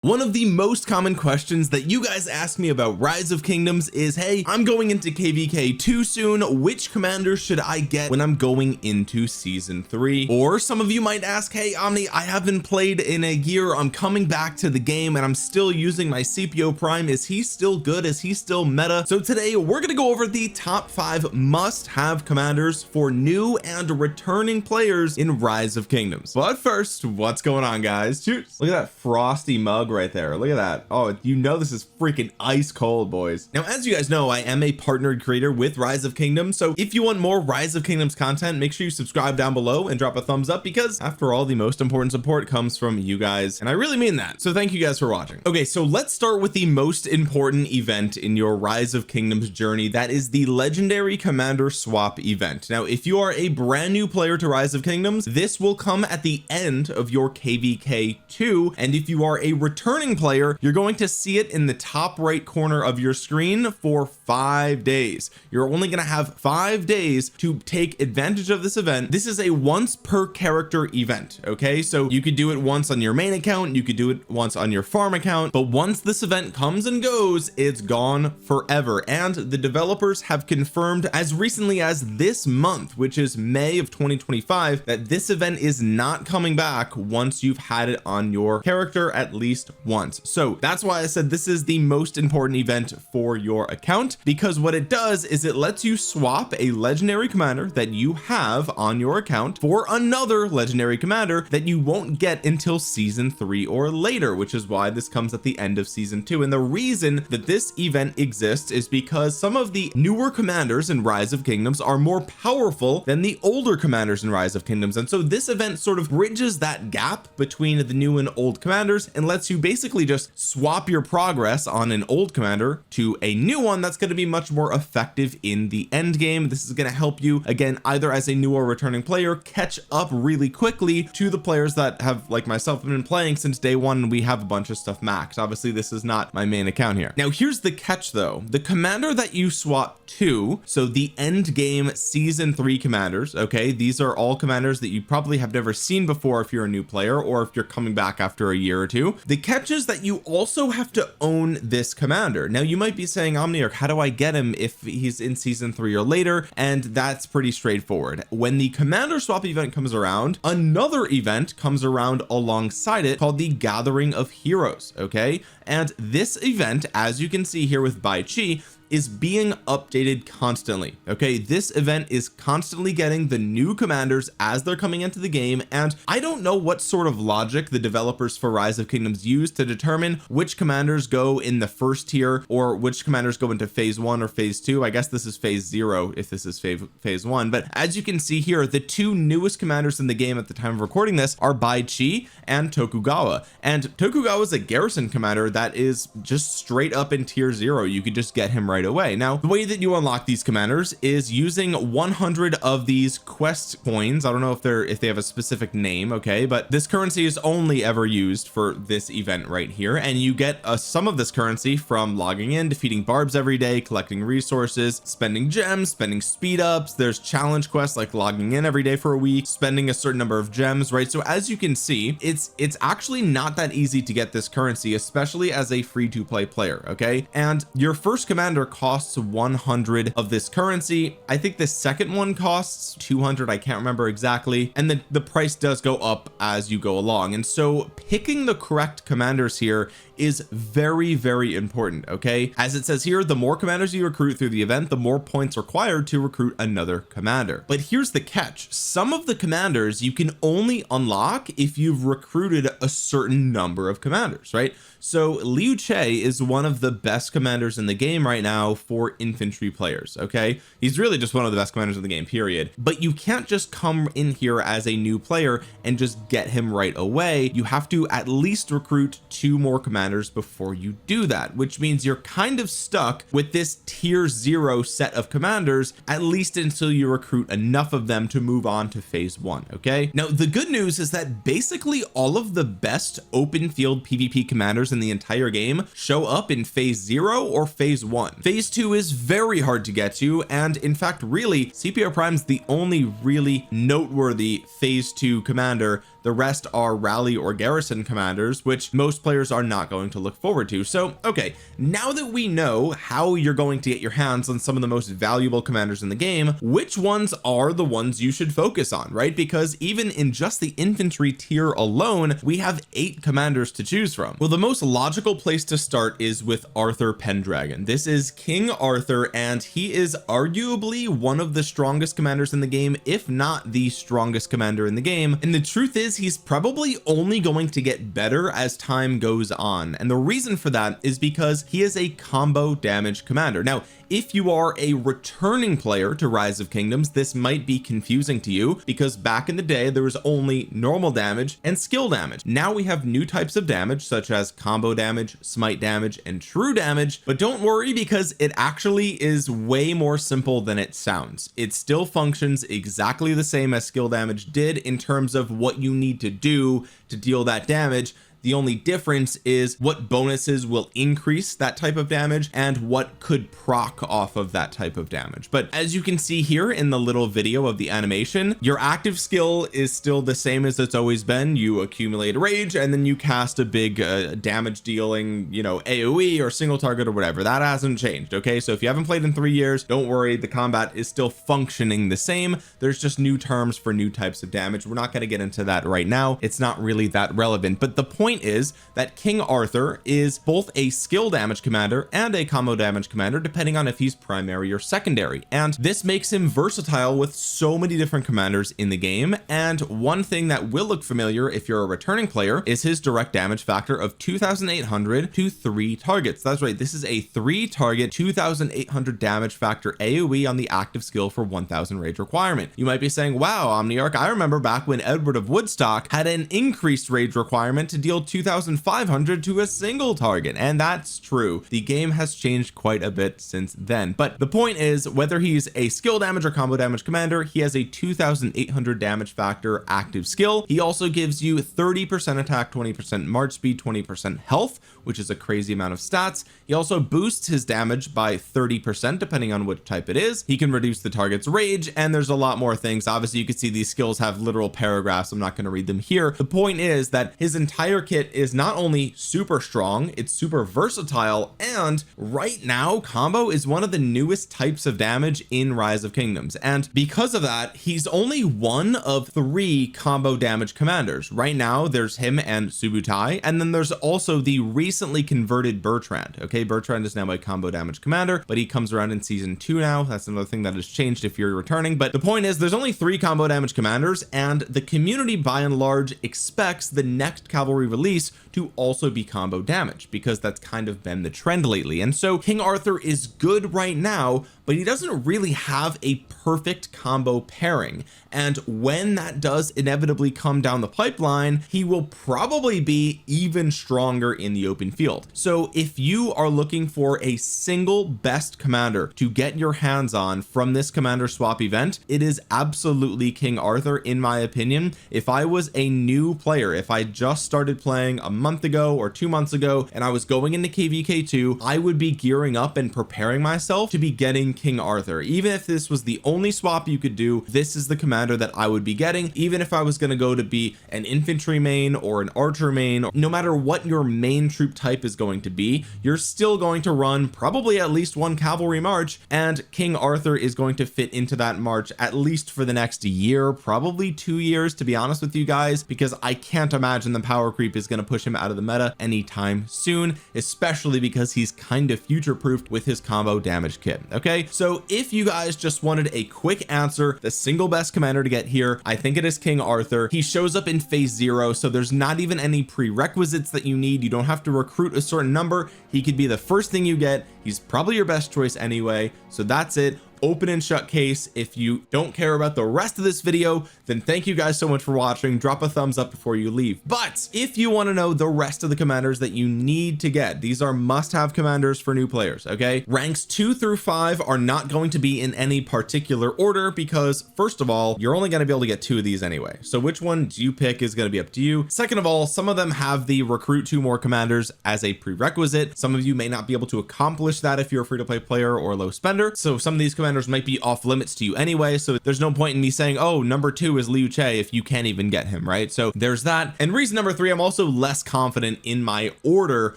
One of the most common questions that you guys ask me about Rise of Kingdoms is, hey, I'm going into KvK 2 soon, which commander should I get when I'm going into season 3? Or some of you might ask, hey Omni, I haven't played in a year, I'm coming back to the game and I'm still using my CPO Prime, is he still good, is he still meta? So today we're gonna go over the top 5 must-have commanders for new and returning players in Rise of Kingdoms. But first, what's going on, guys? Cheers. Look at that frosty mug right there, look at that. Oh, you know this is freaking ice cold, boys. Now, as you guys know, I am a partnered creator with Rise of Kingdoms, so if you want more Rise of Kingdoms content, make sure you subscribe down below and drop a thumbs up, because after all, the most important support comes from you guys, and I really mean that. So thank you guys for watching. Okay, so let's start with the most important event in your Rise of Kingdoms journey. That is the legendary commander swap event. Now, if you are a brand new player to Rise of Kingdoms, this will come at the end of your KvK 2, and if you are a returning player, you're going to see it in the top right corner of your screen for 5 days. You're only going to have 5 days to take advantage of this event. This is a once per character event. Okay, so you could do it once on your main account, you could do it once on your farm account, but once this event comes and goes, it's gone forever. And the developers have confirmed as recently as this month, which is May of 2025, that this event is not coming back once you've had it on your character at least once. So that's why I said this is the most important event for your account, because what it does is it lets you swap a legendary commander that you have on your account for another legendary commander that you won't get until season 3 or later, which is why this comes at the end of season 2. And the reason that this event exists is because some of the newer commanders in Rise of Kingdoms are more powerful than the older commanders in Rise of Kingdoms, and so this event sort of bridges that gap between the new and old commanders and lets you basically just swap your progress on an old commander to a new one that's going to be much more effective in the end game. This is going to help you, again, either as a new or returning player, catch up really quickly to the players that have, like myself, been playing since day one, and we have a bunch of stuff maxed. Obviously this is not my main account here. Now here's the catch though: the commander that you swap to, so the end game season 3 commanders, okay, these are all commanders that you probably have never seen before if you're a new player, or if you're coming back after a year or two. The catch is that you also have to own this commander. Now you might be saying, Omniarch, how do I get him if he's in season 3 or later? And that's pretty straightforward. When the commander swap event comes around, another event comes around alongside it called the Gathering of Heroes. Okay, and this event, as you can see here with Bai Chi, is being updated constantly. Okay, this event is constantly getting the new commanders as they're coming into the game, and I don't know what sort of logic the developers for Rise of Kingdoms use to determine which commanders go in the first tier or which commanders go into phase 1 or phase 2. I guess this is phase 0 if this is phase 1, but as you can see here, the two newest commanders in the game at the time of recording this are Bai Chi and Tokugawa, and Tokugawa is a garrison commander that is just straight up in tier 0. You could just get him right away. Now the way that you unlock these commanders is using 100 of these quest coins. I don't know if they have a specific name, okay, but this currency is only ever used for this event right here, and you get a sum of this currency from logging in, defeating barbs every day, collecting resources, spending gems, spending speed ups. There's challenge quests like logging in every day for a week, spending a certain number of gems, right? So as you can see, it's actually not that easy to get this currency, especially as a free-to-play player. Okay, and your first commander costs 100 of this currency. I think the second one costs 200, I can't remember exactly, and the price does go up as you go along. And so picking the correct commanders here is very, very important. Okay, as it says here, the more commanders you recruit through the event, the more points required to recruit another commander. But here's the catch: some of the commanders you can only unlock if you've recruited a certain number of commanders, right? So Liu Che is one of the best commanders in the game right now for infantry players. Okay, he's really just one of the best commanders in the game, period. But you can't just come in here as a new player and just get him right away. You have to at least recruit 2 more commanders before you do that, which means you're kind of stuck with this tier 0 set of commanders, at least until you recruit enough of them to move on to phase 1. Okay, now the good news is that basically all of the best open field PvP commanders in the entire game show up in phase 0 or phase 1. Phase 2 is very hard to get to, and in fact really CPO Prime's the only really noteworthy phase 2 commander the rest are rally or garrison commanders, which most players are not going to look forward to. So okay, now that we know how you're going to get your hands on some of the most valuable commanders in the game, which ones are the ones you should focus on, right? Because even in just the infantry tier alone, we have 8 commanders to choose from. Well, the most logical place to start is with Arthur Pendragon. This is King Arthur, and he is arguably one of the strongest commanders in the game, if not the strongest commander in the game. And the truth is, he's probably only going to get better as time goes on, and the reason for that is because he is a combo damage commander. Now, if you are a returning player to Rise of Kingdoms, this might be confusing to you, because back in the day there was only normal damage and skill damage. Now we have new types of damage such as combo damage, smite damage, and true damage. But don't worry, because it actually is way more simple than it sounds. It still functions exactly the same as skill damage did in terms of what you need to do to deal that damage. The only difference is what bonuses will increase that type of damage and what could proc off of that type of damage. But as you can see here in the little video of the animation, your active skill is still the same as it's always been. You accumulate rage and then you cast a big damage dealing, you know, AoE or single target or whatever. That hasn't changed. Okay, so if you haven't played in 3 years, don't worry, the combat is still functioning the same. There's just new terms for new types of damage. We're not going to get into that right now. It's not really that relevant, but the point is that King Arthur is both a skill damage commander and a combo damage commander, depending on if he's primary or secondary, and this makes him versatile with so many different commanders in the game. And one thing that will look familiar if you're a returning player is his direct damage factor of 2,800 to 3 targets. That's right, this is a 3 target 2,800 damage factor AoE on the active skill for 1,000 rage requirement. You might be saying, wow, Omniarch, I remember back when Edward of Woodstock had an increased rage requirement to deal 2,500 to a single target, and that's true. The game has changed quite a bit since then, but the point is, whether he's a skill damage or combo damage commander, he has a 2,800 damage factor active skill. He also gives you 30% attack, 20% march speed, 20% health, which is a crazy amount of stats. He also boosts his damage by 30% depending on which type it is. He can reduce the target's rage, and there's a lot more things. Obviously you can see these skills have literal paragraphs. I'm not going to read them here. The point is that his entire kit is not only super strong, it's super versatile, and right now combo is one of the newest types of damage in Rise of Kingdoms, and because of that, he's only one of 3 combo damage commanders. Right now there's him and Subutai, and then there's also the recently converted Bertrand. Okay, Bertrand is now a combo damage commander, but he comes around in season 2 now. That's another thing that has changed if you're returning, but the point is there's only 3 combo damage commanders, and the community by and large expects the next cavalry release to also be combo damage, because that's kind of been the trend lately. And so King Arthur is good right now, but he doesn't really have a perfect combo pairing, and when that does inevitably come down the pipeline, he will probably be even stronger in the open field. So if you are looking for a single best commander to get your hands on from this commander swap event, it is absolutely King Arthur, in my opinion. If I was a new player, if I just started playing a month ago or 2 months ago and I was going into KVK2, I would be gearing up and preparing myself to be getting King Arthur. Even if this was the only swap you could do, this is the commander that I would be getting. Even if I was going to go to be an infantry main or an archer main, no matter what your main troop type is going to be, you're still going to run probably at least 1 cavalry march, and King Arthur is going to fit into that march at least for the next year, probably 2 years, to be honest with you guys, because I can't imagine the power creep is going to push him out of the meta anytime soon, especially because he's kind of future proofed with his combo damage kit. Okay, so if you guys just wanted a quick answer, the single best commander to get here, I think it is King Arthur. He shows up in phase 0, so there's not even any prerequisites that you need. You don't have to recruit a certain number. He could be the first thing you get. He's probably your best choice anyway, so that's it. Open and shut case. If you don't care about the rest of this video, then thank you guys so much for watching. Drop a thumbs up before you leave. But if you want to know the rest of the commanders that you need to get, these are must-have commanders for new players. Okay, ranks 2 through 5 are not going to be in any particular order, because first of all, you're only going to be able to get 2 of these anyway, so which one do you pick is going to be up to you. Second of all, some of them have the recruit 2 more commanders as a prerequisite. Some of you may not be able to accomplish that if you're a free-to-play player or low spender, so some of these commanders commanders might be off limits to you anyway, so there's no point in me saying, oh, number 2 is Liu Che if you can't even get him, right? So there's that. And reason number 3, I'm also less confident in my order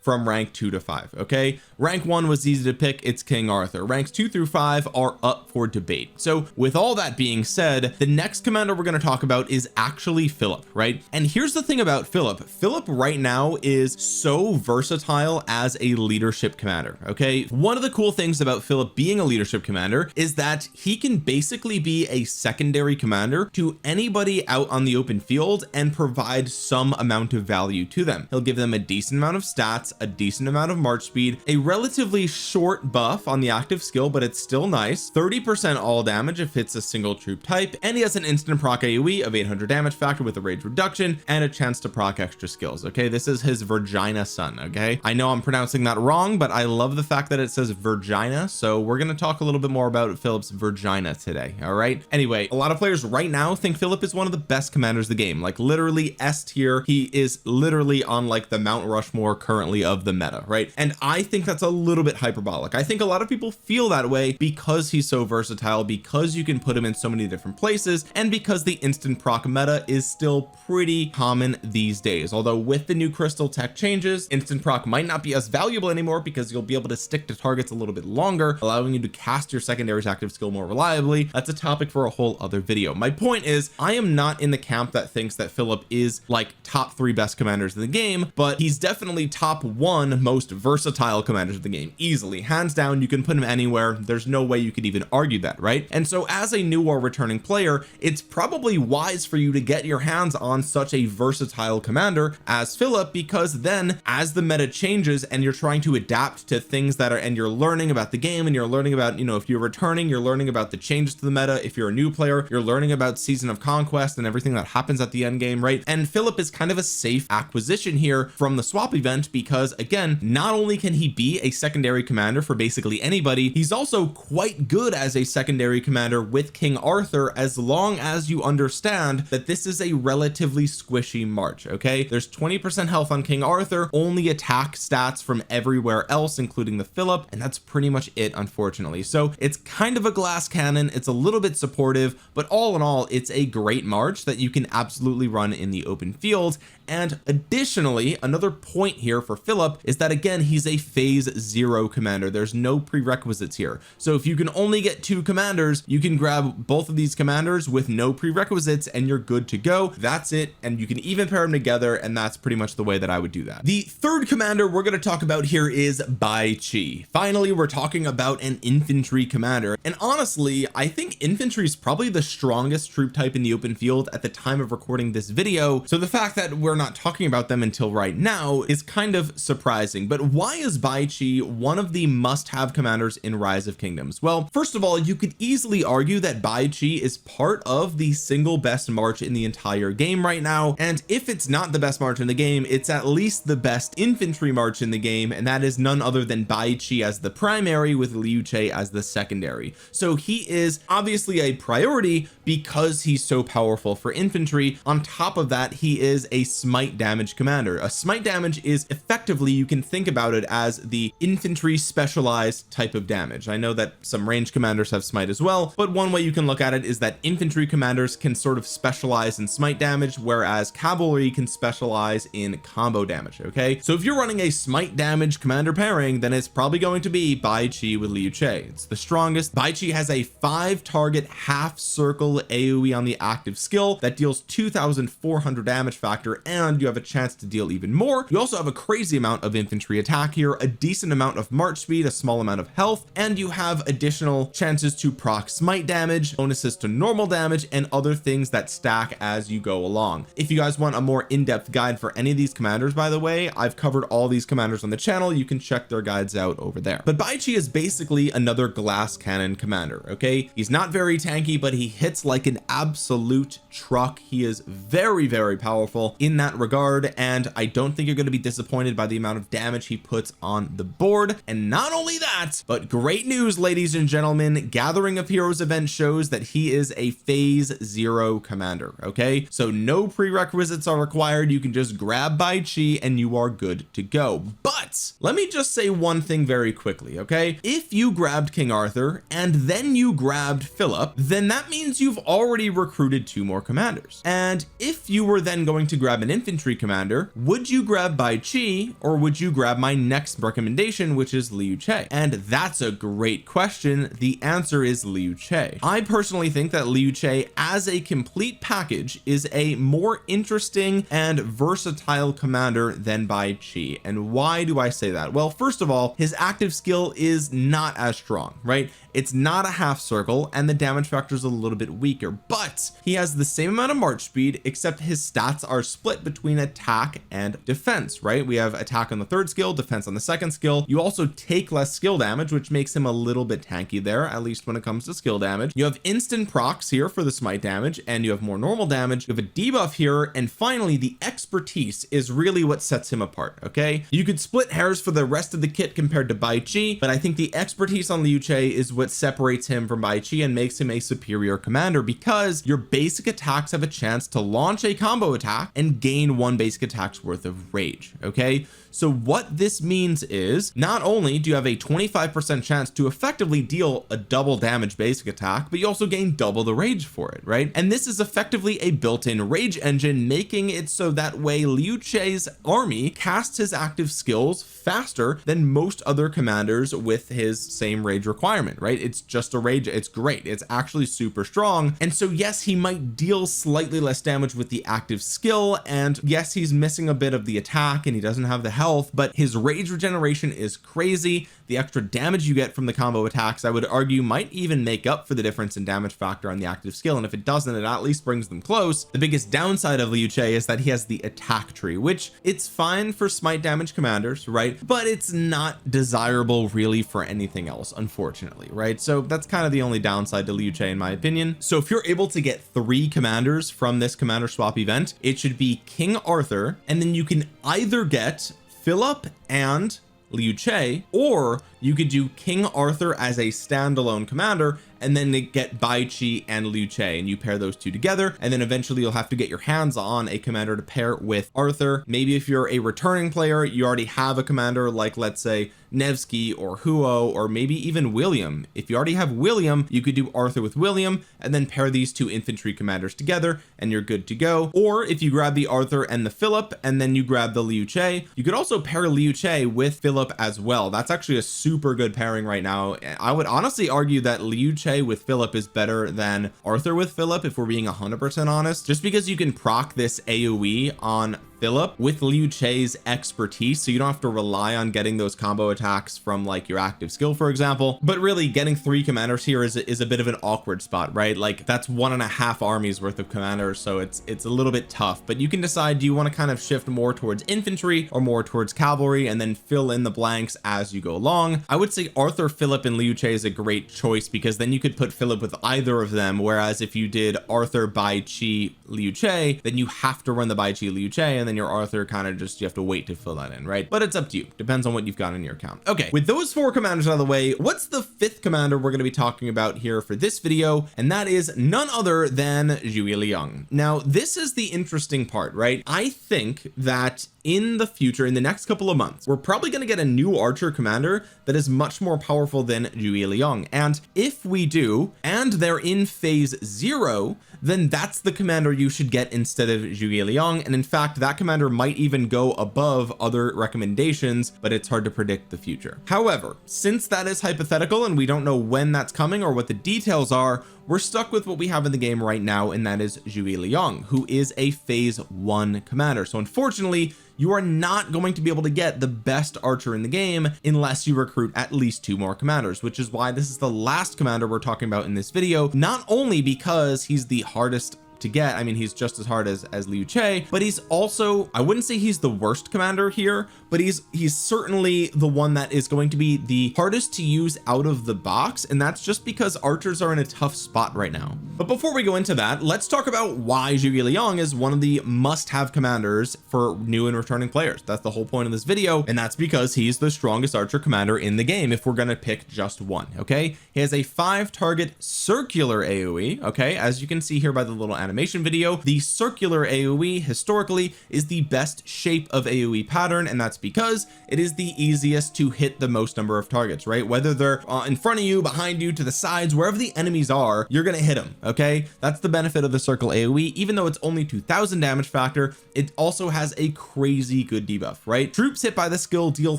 from rank 2 to 5. Okay, rank 1 was easy to pick, it's King Arthur. Ranks 2 through 5 are up for debate. So with all that being said, the next commander we're going to talk about is actually Philip, right? And here's the thing about Philip right now is so versatile as a leadership commander. Okay, one of the cool things about Philip being a leadership commander is that he can basically be a secondary commander to anybody out on the open field and provide some amount of value to them. He'll give them a decent amount of stats, a decent amount of march speed, a relatively short buff on the active skill, but it's still nice, 30% all damage if it's a single troop type, and he has an instant proc AoE of 800 damage factor with a rage reduction and a chance to proc extra skills. Okay, this is his Virginia son. Okay, I know I'm pronouncing that wrong, but I love the fact that it says Virginia, so we're going to talk a little bit more about Philip's Virginia today. All right, anyway, a lot of players right now think Philip is one of the best commanders of the game, like literally S tier. He is literally on like the Mount Rushmore currently of the meta, right? And I think that's a little bit hyperbolic. I think a lot of people feel that way because he's so versatile, because you can put him in so many different places, and because the instant proc meta is still pretty common these days. Although with the new crystal tech changes, instant proc might not be as valuable anymore because you'll be able to stick to targets a little bit longer, allowing you to cast your secondary's active skill more reliably. That's a topic for a whole other video. My point is, I am not in the camp that thinks that Philip is like top 3 best commanders in the game, but he's definitely top 1 most versatile commanders of the game, easily, hands down. You can put him anywhere. There's no way you could even argue that, right? And so as a new or returning player, it's probably wise for you to get your hands on such a versatile commander as Philip, because then as the meta changes and you're trying to adapt to things that are, and you're learning about the game, and you're learning about, you know, if you're returning, you're learning about the changes to the meta. If you're a new player, you're learning about Season of Conquest and everything that happens at the end game, right? And Philip is kind of a safe acquisition here from the swap event, because again, not only can he be a secondary commander for basically anybody, he's also quite good as a secondary commander with King Arthur, as long as you understand that this is a relatively squishy march. Okay, there's 20% health on King Arthur, only attack stats from everywhere else including the Philip, and that's pretty much it, unfortunately. So it's kind of a glass cannon, it's a little bit supportive, but all in all, it's a great march that you can absolutely run in the open field. And additionally, another point here for Philip is that again, he's a phase 0 commander. There's no prerequisites here. So if you can only get 2 commanders, you can grab both of these commanders with no prerequisites and you're good to go. That's it. And you can even pair them together, and that's pretty much the way that I would do that. The third commander we're going to talk about here is Bai Chi. Finally, we're talking about an infantry commander, and honestly, I think infantry is probably the strongest troop type in the open field at the time of recording this video. So the fact that we're not talking about them until right now is kind of surprising. But why is Bai Chi one of the must-have commanders in Rise of Kingdoms? Well, first of all, you could easily argue that Bai Chi is part of the single best march in the entire game right now, and if it's not the best march in the game, it's at least the best infantry march in the game, and that is none other than Bai Chi as the primary with Liu Che as the secondary. So he is obviously a priority because he's so powerful for infantry. On top of that, he is a smite damage commander. A smite damage is effectively, you can think about it as the infantry specialized type of damage. I know that some range commanders have smite as well, but one way you can look at it is that infantry commanders can sort of specialize in smite damage, whereas cavalry can specialize in combo damage. Okay, so if you're running a smite damage commander pairing, then it's probably going to be Bai Chi with Liu Che. It's the strongest. Bai Chi has a 5 target half circle AoE on the active skill that deals 2,400 damage factor, and you have a chance to deal even more. You also have a crazy amount of infantry attack here, a decent amount of march speed, a small amount of health, and you have additional chances to proc smite damage, bonuses to normal damage, and other things that stack as you go along. If you guys want a more in-depth guide for any of these commanders, by the way, I've covered all these commanders on the channel. You can check their guides out over there. But Bai Chi is basically another glass cannon commander. Okay, he's not very tanky, but he hits like an absolute truck. He is very, very powerful in that regard, and I don't think you're going to be disappointed by the amount of damage he puts on the board. And not only that, but great news, ladies and gentlemen, Gathering of Heroes event shows that he is a phase 0 commander. Okay, so no prerequisites are required. You can just grab Bai Chi and you are good to go. But let me just say one thing very quickly. Okay, if you grabbed King Arthur and then you grabbed Philip, then that means you've already recruited 2 more commanders. And if you were then going to grab an infantry commander, would you grab Bai Chi or would you grab my next recommendation, which is Liu Che? And that's a great question. The answer is Liu Che. I personally think that Liu Che as a complete package is a more interesting and versatile commander than Bai Chi. And why do I say that? Well, first of all, his active skill is not as strong, right? It's not a half circle and the damage factor is a little bit weaker, but he has the same amount of march speed, except his stats are split between attack and defense, right? We have attack on the 3rd skill, defense on the 2nd skill. You also take less skill damage, which makes him a little bit tanky there, at least when it comes to skill damage. You have instant procs here for the smite damage, and you have more normal damage. You have a debuff here, and finally the expertise is really what sets him apart. Okay, you could split hairs for the rest of the kit compared to Bai Chi, but I think the expertise on Liu Che is what separates him from Bai Chi and makes him a superior commander, because your basic attacks have a chance to launch a combo attack and gain 1 basic attack's worth of rage. Okay, so what this means is not only do you have a 25% chance to effectively deal a double damage basic attack, but you also gain double the rage for it, right? And this is effectively a built-in rage engine, making it so that way Liu Che's army casts his active skills faster than most other commanders with his same rage requirement, right? It's just a rage. It's great. It's actually super strong. And so yes, he might deal slightly less damage with the active skill, and yes, he's missing a bit of the attack and he doesn't have the health, but his rage regeneration is crazy. The extra damage you get from the combo attacks, I would argue, might even make up for the difference in damage factor on the active skill, and if it doesn't, it at least brings them close. The biggest downside of Liu Che is that he has the attack tree, which it's fine for smite damage commanders, right, but it's not desirable really for anything else, unfortunately, right? So that's kind of the only downside to Liu Che in my opinion. So if you're able to get 3 commanders from this commander swap event, it should be King Arthur, and then you can either get Philip and Liu Che, or you could do King Arthur as a standalone commander and then they get Bai Chi and Liu Che, and you pair those 2 together, and then eventually you'll have to get your hands on a commander to pair with Arthur. Maybe if you're a returning player, you already have a commander like, let's say, Nevsky or Huo, or maybe even William. If you already have William, you could do Arthur with William and then pair these 2 infantry commanders together and you're good to go. Or if you grab the Arthur and the Philip and then you grab the Liu Che, you could also pair Liu Che with Philip as well. That's actually a super good pairing right now. I would honestly argue that Liu Che with Philip is better than Arthur with Philip, if we're being 100% honest, just because you can proc this AoE on Philip with Liu Che's expertise, so you don't have to rely on getting those combo attacks from like your active skill, for example. But really getting 3 commanders here is a bit of an awkward spot, right? Like that's 1.5 armies worth of commanders, so it's a little bit tough. But you can decide, do you want to kind of shift more towards infantry or more towards cavalry, and then fill in the blanks as you go along. I would say Arthur, Philip and Liu Che is a great choice, because then you could put Philip with either of them, whereas if you did Arthur, Bai Chi, Liu Che, then you have to run the Bai Chi, Liu Che, and then your Arthur kind of just, you have to wait to fill that in, right? But it's up to you, depends on what you've got in your account. Okay, with those 4 commanders out of the way, what's the 5th commander we're going to be talking about here for this video? And that is none other than Zhuge Liang. Now this is the interesting part, right? I think that in the future, in the next couple of months, we're probably going to get a new archer commander that is much more powerful than Zhuge Liang, and if we do, and they're in phase 0, then that's the commander you should get instead of Zhuge Liang. And in fact, that commander might even go above other recommendations, but it's hard to predict the future. However, since that is hypothetical and we don't know when that's coming or what the details are, we're stuck with what we have in the game right now, and that is Zhuge Liang, who is a phase 1 commander. So unfortunately, you are not going to be able to get the best archer in the game unless you recruit at least 2 more commanders, which is why this is the last commander we're talking about in this video, not only because he's the hardest to get. I mean, he's just as hard as Liu Che, but he's also, I wouldn't say he's the worst commander here, but he's certainly the one that is going to be the hardest to use out of the box, and that's just because archers are in a tough spot right now. But before we go into that, let's talk about why Zhuge Liang is one of the must-have commanders for new and returning players. That's the whole point of this video, and that's because he's the strongest archer commander in the game if we're going to pick just one. Okay, he has a 5-target circular AoE. Okay, as you can see here by the little animation video, the circular AoE historically is the best shape of AoE pattern, and that's because it is the easiest to hit the most number of targets, right? Whether they're in front of you, behind you, to the sides, wherever the enemies are, you're gonna hit them. Okay, that's the benefit of the circle AoE. Even though it's only 2000 damage factor, it also has a crazy good debuff, right? Troops hit by the skill deal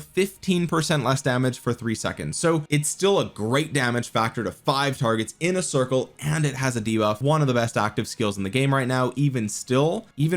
15% less damage for 3 seconds, so it's still a great damage factor to 5 targets in a circle, and it has a debuff. One of the best active skills in the game right now, even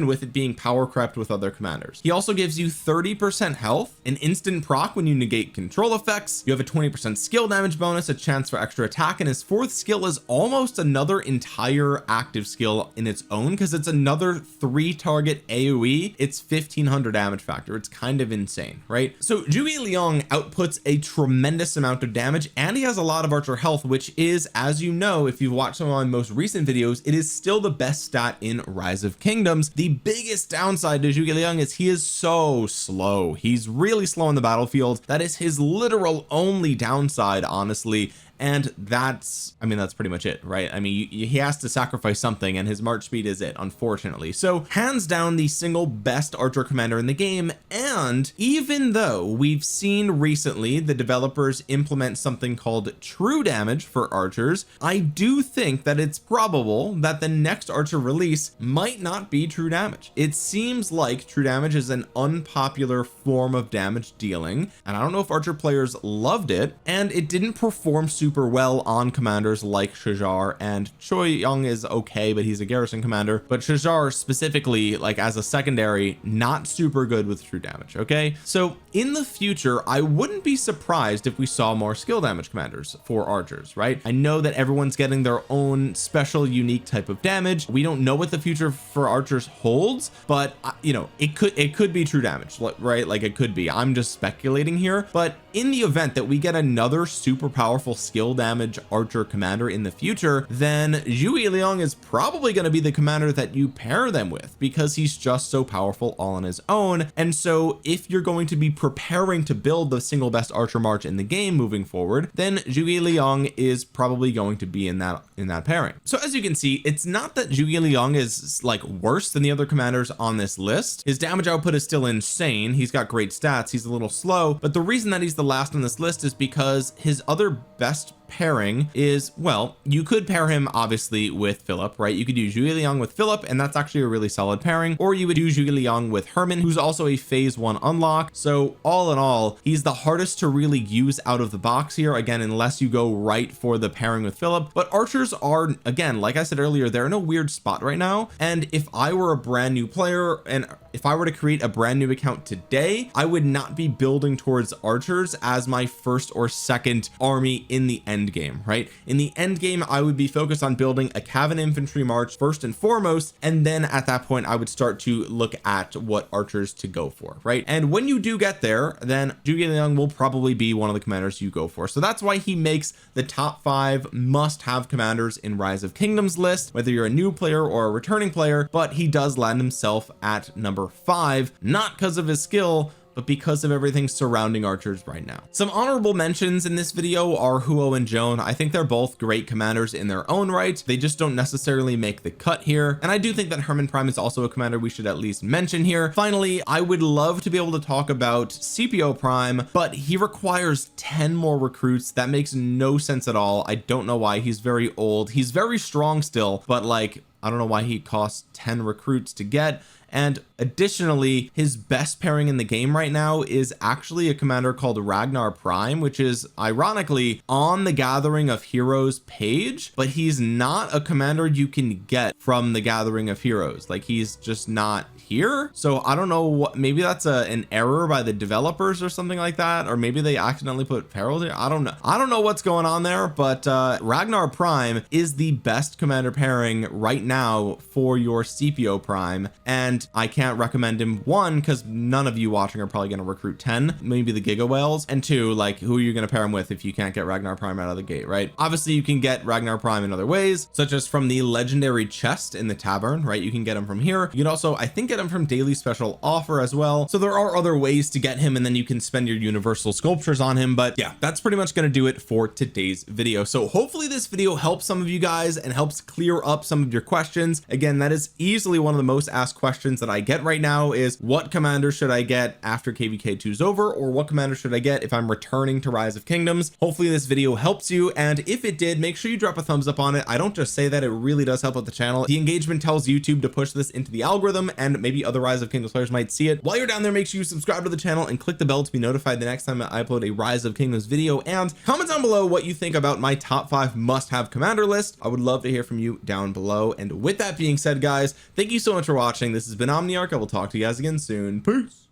with it being power crept with other commanders. He also gives you 30% health, an instant proc when you negate control effects. You have a 20% skill damage bonus, a chance for extra attack, and his 4th skill is almost another entire active skill in its own, because it's another 3-target AoE. It's 1500 damage factor. It's kind of insane, right? So Zhuge Liang outputs a tremendous amount of damage, and he has a lot of archer health, which is, as you know, if you've watched some of my most recent videos, it is still the best stat in Rise of Kingdoms. The biggest downside to Zhuge Liang is he is so slow. He's really slow on the battlefield. That is his literal only downside, honestly. And that's pretty much it, right? I mean, he has to sacrifice something, and his march speed is it, unfortunately. So hands down the single best archer commander in the game. And even though we've seen recently the developers implement something called true damage for archers, I do think that it's probable that the next archer release might not be true damage. It seems like true damage is an unpopular form of damage dealing, and I don't know if archer players loved it, and it didn't perform super well on commanders like Shajar, and Choi Young is okay, but he's a garrison commander. But Shajar specifically, like as a secondary, not super good with true damage. Okay, so in the future I wouldn't be surprised if we saw more skill damage commanders for archers, right? I know that everyone's getting their own special unique type of damage. We don't know what the future for archers holds, but you know, it could be true damage, right? Like it could be. I'm just speculating here, but in the event that we get another super powerful skill damage archer commander in the future, then Zhuge Liang is probably going to be the commander that you pair them with, because he's just so powerful all on his own. And so if you're going to be preparing to build the single best archer march in the game moving forward, then Zhuge Liang is probably going to be in that pairing. So as you can see, it's not that Zhuge Liang is like worse than the other commanders on this list. His damage output is still insane. He's got great stats. He's a little slow, but the reason that he's the last on this list is because his other best pairing is, well, you could pair him obviously with Philip, right? You could do Zhuge Liang with Philip, and that's actually a really solid pairing, or you would do Zhuge Liang with Herman, who's also a phase 1 unlock. So all in all, he's the hardest to really use out of the box here, again, unless you go right for the pairing with Philip. But archers are, again, like I said earlier, they're in a weird spot right now, and if I were a brand new player, and if I were to create a brand new account today, I would not be building towards archers as my first or second army in the end game, right? In the end game, I would be focused on building a cavalry infantry march first and foremost, and then at that point I would start to look at what archers to go for, right? And when you do get there, then Zhuge Liang will probably be one of the commanders you go for. So that's why he makes the top 5 must-have commanders in Rise of Kingdoms list, whether you're a new player or a returning player. But he does land himself at number 5, not because of his skill, but because of everything surrounding archers right now. Some honorable mentions in this video are Huo and Joan. I think they're both great commanders in their own right. They just don't necessarily make the cut here. And I do think that Herman Prime is also a commander we should at least mention here. Finally, I would love to be able to talk about Scipio Prime, but he requires 10 more recruits. That makes no sense at all. I don't know why. He's very old. He's very strong still, but like, I don't know why he costs 10 recruits to get. And additionally, his best pairing in the game right now is actually a commander called Ragnar Prime, which is ironically on the Gathering of Heroes page, but he's not a commander you can get from the Gathering of Heroes. Like, he's just not here. So I don't know what, maybe that's an error by the developers or something like that, or maybe they accidentally put Peril here. I don't know what's going on there, but Ragnar Prime is the best commander pairing right now for your Scipio Prime, and I can't recommend him, one, because none of you watching are probably going to recruit 10, maybe the Giga Whales, and two, like, who are you going to pair him with if you can't get Ragnar Prime out of the gate, right? Obviously you can get Ragnar Prime in other ways, such as from the legendary chest in the tavern, right? You can get him from here. You can also, I think, get him from daily special offer as well. So there are other ways to get him, and then you can spend your universal sculptures on him. But yeah, that's pretty much going to do it for today's video. So hopefully this video helps some of you guys and helps clear up some of your questions. Again, that is easily one of the most asked questions that I get right now, is what commander should I get after KVK 2 is over, or what commander should I get if I'm returning to Rise of Kingdoms? Hopefully this video helps you, and if it did, make sure you drop a thumbs up on it. I don't just say that, it really does help out the channel. The engagement tells YouTube to push this into the algorithm, and maybe other Rise of Kingdoms players might see it. While you're down there, make sure you subscribe to the channel and click the bell to be notified the next time I upload a Rise of Kingdoms video, and comment down below what you think about my top 5 must-have commander list. I would love to hear from you down below. And with that being said, guys, thank you so much for watching. This has been Omniarch. I will talk to you guys again soon. Peace.